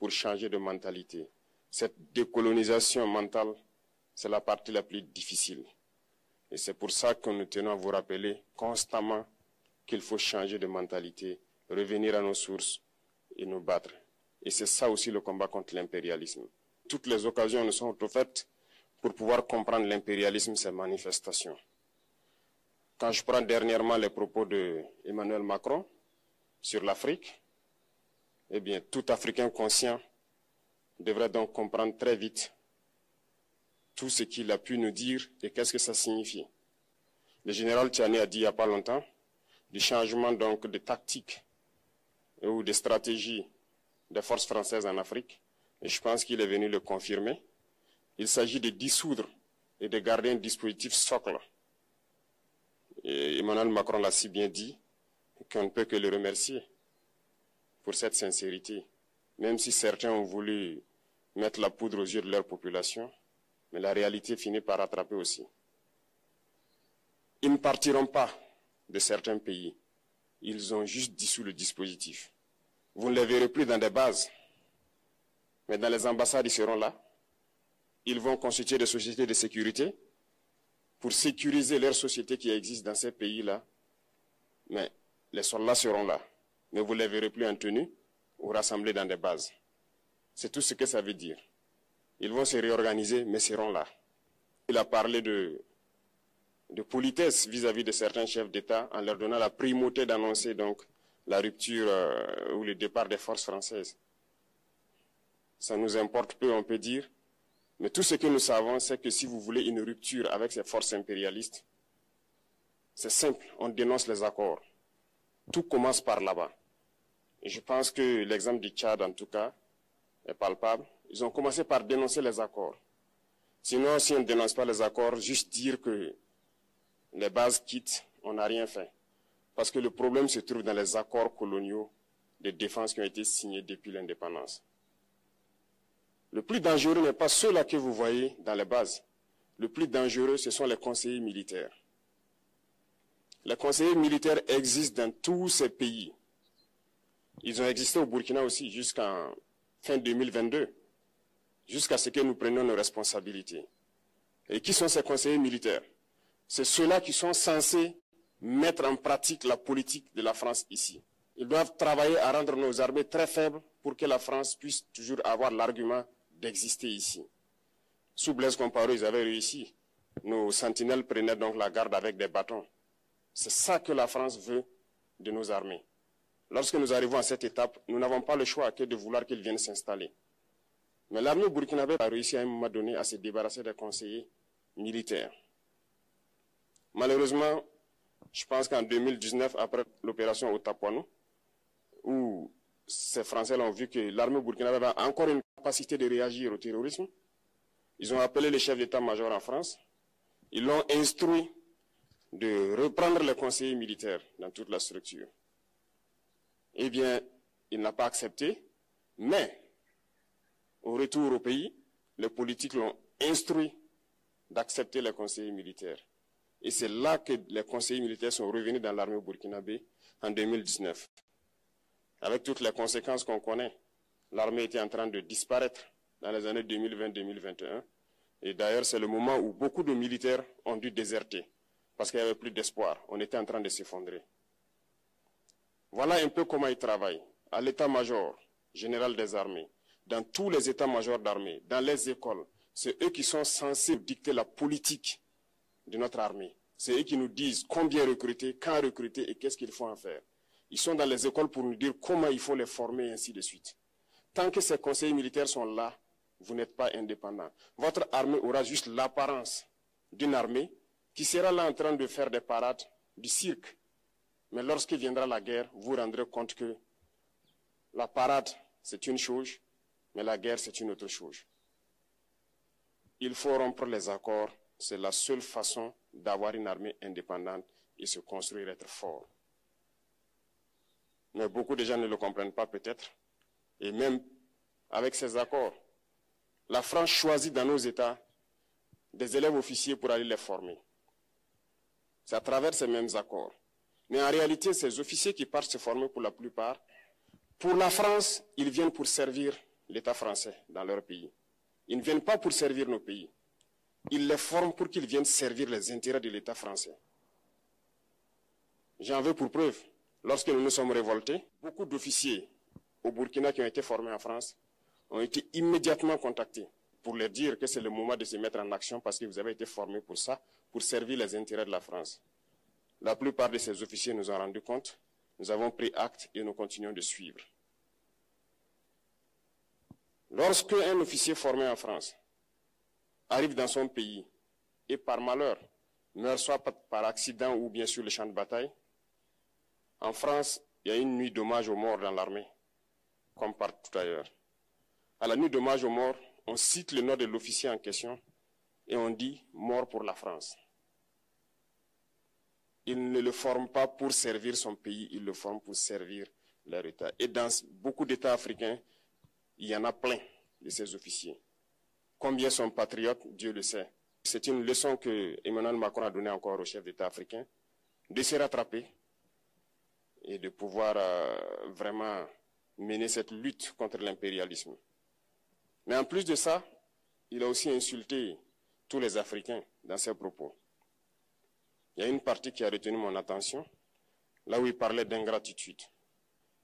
pour changer de mentalité. Cette décolonisation mentale, c'est la partie la plus difficile. Et c'est pour ça que nous tenons à vous rappeler constamment qu'il faut changer de mentalité, revenir à nos sources et nous battre. Et c'est ça aussi le combat contre l'impérialisme. Toutes les occasions nous sont offertes pour pouvoir comprendre l'impérialisme, ses manifestations. Quand je prends dernièrement les propos d'Emmanuel Macron sur l'Afrique, eh bien, tout Africain conscient devrait donc comprendre très vite tout ce qu'il a pu nous dire et qu'est-ce que ça signifie. Le général Tchiani a dit il n'y a pas longtemps du changement donc de tactique ou de stratégie des forces françaises en Afrique. Et je pense qu'il est venu le confirmer. Il s'agit de dissoudre et de garder un dispositif socle. Et Emmanuel Macron l'a si bien dit qu'on ne peut que le remercier pour cette sincérité. Même si certains ont voulu mettre la poudre aux yeux de leur population, mais la réalité finit par rattraper aussi. Ils ne partiront pas de certains pays. Ils ont juste dissous le dispositif. Vous ne les verrez plus dans des bases, mais dans les ambassades, ils seront là. Ils vont constituer des sociétés de sécurité pour sécuriser leurs sociétés qui existent dans ces pays-là. Mais les soldats seront là. Mais vous ne les verrez plus en tenue ou rassemblés dans des bases. C'est tout ce que ça veut dire. Ils vont se réorganiser, mais seront là. Il a parlé de politesse vis-à-vis de certains chefs d'État en leur donnant la primauté d'annoncer donc la rupture ou le départ des forces françaises. Ça nous importe peu, on peut dire. Mais tout ce que nous savons, c'est que si vous voulez une rupture avec ces forces impérialistes, c'est simple, on dénonce les accords. Tout commence par là-bas. Et je pense que l'exemple du Tchad, en tout cas, est palpable. Ils ont commencé par dénoncer les accords. Sinon, si on ne dénonce pas les accords, juste dire que les bases quittent, on n'a rien fait. Parce que le problème se trouve dans les accords coloniaux de défense qui ont été signés depuis l'indépendance. Le plus dangereux n'est pas ceux-là que vous voyez dans les bases. Le plus dangereux, ce sont les conseillers militaires. Les conseillers militaires existent dans tous ces pays. Ils ont existé au Burkina aussi jusqu'en fin 2022, jusqu'à ce que nous prenions nos responsabilités. Et qui sont ces conseillers militaires? C'est ceux-là qui sont censés mettre en pratique la politique de la France ici. Ils doivent travailler à rendre nos armées très faibles pour que la France puisse toujours avoir l'argument d'exister ici. Sous Blaise Compaoré, ils avaient réussi. Nos sentinelles prenaient donc la garde avec des bâtons. C'est ça que la France veut de nos armées. Lorsque nous arrivons à cette étape, nous n'avons pas le choix que de vouloir qu'ils viennent s'installer. Mais l'armée burkinabé a réussi à un moment donné à se débarrasser des conseillers militaires. Malheureusement, je pense qu'en 2019, après l'opération au Tapuano, où ces Français ont vu que l'armée burkinabé a encore une capacité de réagir au terrorisme, ils ont appelé le chef d'état-major en France, ils l'ont instruit de reprendre les conseillers militaires dans toute la structure. Eh bien, il n'a pas accepté, mais au retour au pays, les politiques l'ont instruit d'accepter les conseillers militaires. Et c'est là que les conseillers militaires sont revenus dans l'armée burkinabé en 2019. Avec toutes les conséquences qu'on connaît, l'armée était en train de disparaître dans les années 2020-2021. Et d'ailleurs, c'est le moment où beaucoup de militaires ont dû déserter parce qu'il n'y avait plus d'espoir. On était en train de s'effondrer. Voilà un peu comment ils travaillent. À l'état-major général des armées, dans tous les états-majors d'armée, dans les écoles, c'est eux qui sont censés dicter la politique de notre armée. C'est eux qui nous disent combien recruter, quand recruter et qu'est-ce qu'il faut en faire. Ils sont dans les écoles pour nous dire comment il faut les former et ainsi de suite. Tant que ces conseillers militaires sont là, vous n'êtes pas indépendant. Votre armée aura juste l'apparence d'une armée qui sera là en train de faire des parades, du cirque. Mais lorsque viendra la guerre, vous vous rendrez compte que la parade, c'est une chose, mais la guerre, c'est une autre chose. Il faut rompre les accords. C'est la seule façon d'avoir une armée indépendante et se construire, être fort. Mais beaucoup de gens ne le comprennent pas peut-être. Et même avec ces accords, la France choisit dans nos États des élèves officiers pour aller les former. C'est à travers ces mêmes accords. Mais en réalité, ces officiers qui partent se former pour la plupart, pour la France, ils viennent pour servir l'État français dans leur pays. Ils ne viennent pas pour servir nos pays. Ils les forment pour qu'ils viennent servir les intérêts de l'État français. J'en veux pour preuve. Lorsque nous nous sommes révoltés, beaucoup d'officiers au Burkina qui ont été formés en France ont été immédiatement contactés pour leur dire que c'est le moment de se mettre en action parce que vous avez été formés pour ça, pour servir les intérêts de la France. La plupart de ces officiers nous ont rendu compte, nous avons pris acte et nous continuons de suivre. Lorsque un officier formé en France arrive dans son pays et par malheur meurt soit par accident ou bien sur le champ de bataille, en France, il y a une nuit d'hommage aux morts dans l'armée, comme partout ailleurs. À la nuit d'hommage aux morts, on cite le nom de l'officier en question et on dit « mort pour la France ». Il ne le forme pas pour servir son pays, il le forme pour servir leur État. Et dans beaucoup d'États africains, il y en a plein de ces officiers. Combien sont patriotes, Dieu le sait. C'est une leçon que Emmanuel Macron a donnée encore au chef d'État africain, de se rattraper et de pouvoir vraiment mener cette lutte contre l'impérialisme. Mais en plus de ça, il a aussi insulté tous les Africains dans ses propos. Il y a une partie qui a retenu mon attention, là où il parlait d'ingratitude,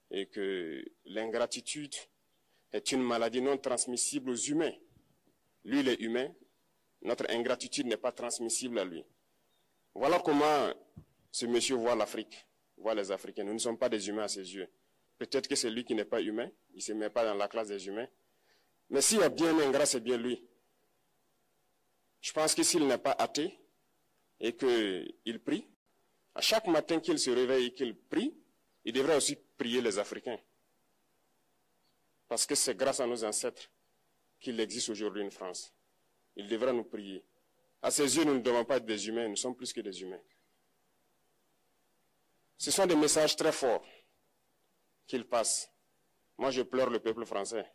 et que l'ingratitude est une maladie non transmissible aux humains. Lui, il est humain, notre ingratitude n'est pas transmissible à lui. Voilà comment ce monsieur voit l'Afrique, voit les Africains. Nous ne sommes pas des humains à ses yeux. Peut-être que c'est lui qui n'est pas humain, il ne se met pas dans la classe des humains. Mais s'il y a bien un ingrat, c'est bien lui. Je pense que s'il n'est pas athée et qu'il prie, à chaque matin qu'il se réveille et qu'il prie, il devrait aussi prier les Africains. Parce que c'est grâce à nos ancêtres qu'il existe aujourd'hui une France. Il devra nous prier. À ses yeux, nous ne devons pas être des humains, nous sommes plus que des humains. Ce sont des messages très forts qu'il passe. Moi, je pleure le peuple français.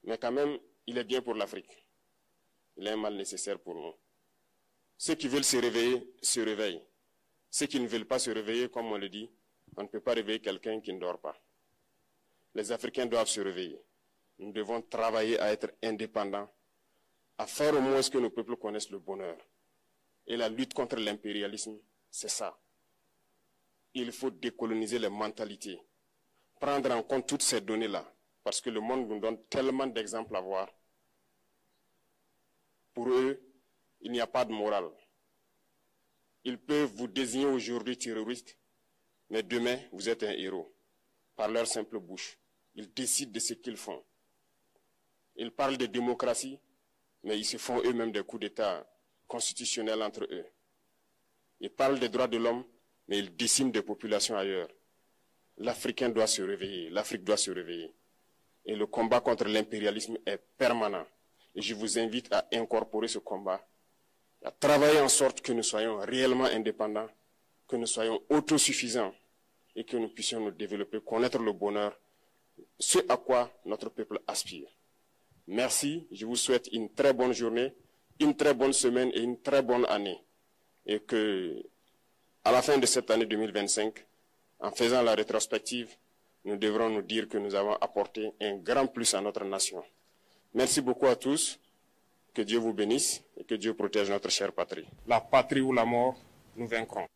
Mais quand même, il est bien pour l'Afrique. Il est un mal nécessaire pour nous. Ceux qui veulent se réveiller, se réveillent. Ceux qui ne veulent pas se réveiller, comme on le dit, on ne peut pas réveiller quelqu'un qui ne dort pas. Les Africains doivent se réveiller. Nous devons travailler à être indépendants, à faire au moins ce que nos peuples connaissent le bonheur. Et la lutte contre l'impérialisme, c'est ça. Il faut décoloniser les mentalités, prendre en compte toutes ces données-là, parce que le monde nous donne tellement d'exemples à voir. Pour eux, il n'y a pas de morale. Ils peuvent vous désigner aujourd'hui terroriste, mais demain, vous êtes un héros, par leur simple bouche. Ils décident de ce qu'ils font. Ils parlent de démocratie, mais ils se font eux-mêmes des coups d'État constitutionnels entre eux. Ils parlent des droits de l'homme, mais ils déciment des populations ailleurs. L'Africain doit se réveiller, l'Afrique doit se réveiller. Et le combat contre l'impérialisme est permanent. Et je vous invite à incorporer ce combat, à travailler en sorte que nous soyons réellement indépendants, que nous soyons autosuffisants et que nous puissions nous développer, connaître le bonheur, ce à quoi notre peuple aspire. Merci, je vous souhaite une très bonne journée, une très bonne semaine et une très bonne année. Et que, à la fin de cette année 2025, en faisant la rétrospective, nous devrons nous dire que nous avons apporté un grand plus à notre nation. Merci beaucoup à tous, que Dieu vous bénisse et que Dieu protège notre chère patrie. La patrie ou la mort, nous vaincrons.